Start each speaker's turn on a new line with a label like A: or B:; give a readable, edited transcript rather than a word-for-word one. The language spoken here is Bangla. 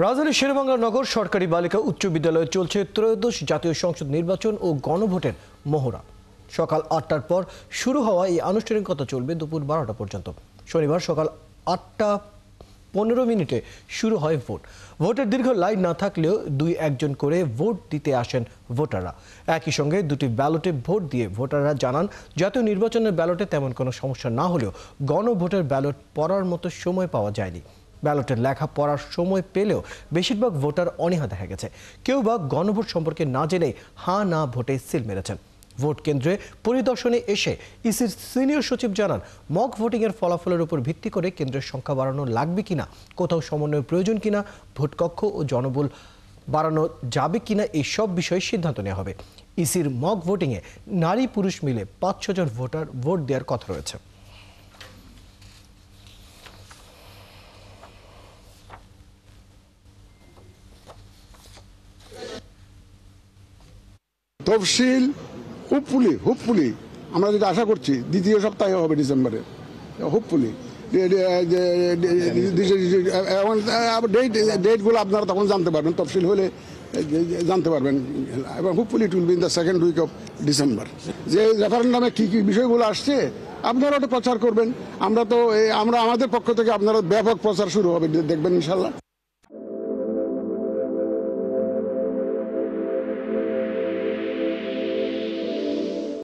A: রাজধানীর শেরেবাংলা নগর সরকারি বালিকা উচ্চ বিদ্যালয়ে চলছে ত্রয়োদশ জাতীয় সংসদ নির্বাচন ও গণভোটের মহড়া। সকাল ৮টার পর শুরু হওয়া এই আনুষ্ঠানিকতা চলবে দুপুর ১২টা পর্যন্ত। শনিবার সকাল ৮টা ১৫ শুরু হয় ভোট। ভোটের দীর্ঘ লাইন না থাকলেও ২-১ জন করে ভোট দিতে আসেন ভোটাররা। একই সঙ্গে দুটি ব্যালটে ভোট দিয়ে ভোটাররা জানান, জাতীয় নির্বাচনের ব্যালটে তেমন কোনো সমস্যা না হলেও গণভোটের ব্যালট পড়ার মতো সময় পাওয়া যায়নি। ব্যালটের লেখা পড়ার সময় পেলেও বেশিরভাগ ভোটার অনীহা দেখা গেছে। কেউ বা গণভোট সম্পর্কে না জেনে হ্যাঁ না ভোটে সিল মেরেছেন। ভোট কেন্দ্রে পরিদর্শনে এসে ইসির সিনিয়র সচিব জানান, মক ভোটিংয়ের ফলাফলের উপর ভিত্তি করে কেন্দ্রের সংখ্যা বাড়ানো লাগবে কিনা, কোথাও সমন্বয়ের প্রয়োজন কিনা, ভোটকক্ষ ও জনবল বাড়ানো যাবে কিনা, এই সব বিষয়ে সিদ্ধান্ত নেওয়া হবে। ইসির মক ভোটিংয়ে নারী পুরুষ মিলে ৫০০ জন ভোটার ভোট দেওয়ার কথা রয়েছে।
B: তফসিল হোপফুলি আমরা যেটা আশা করছি দ্বিতীয় সপ্তাহে হবে ডিসেম্বরে, হোপফুলি। ডেটগুলো আপনারা তখন জানতে পারবেন, তফসিল হলে জানতে পারবেন, এবং hopefully it will be in the second week of December. যে রেফারেন্ডামে কী কী বিষয়গুলো আসছে আপনারা ওটা প্রচার করবেন। আমরা আমাদের পক্ষ থেকে আপনারা ব্যাপক প্রচার শুরু হবে, দেখবেন ইনশাল্লাহ।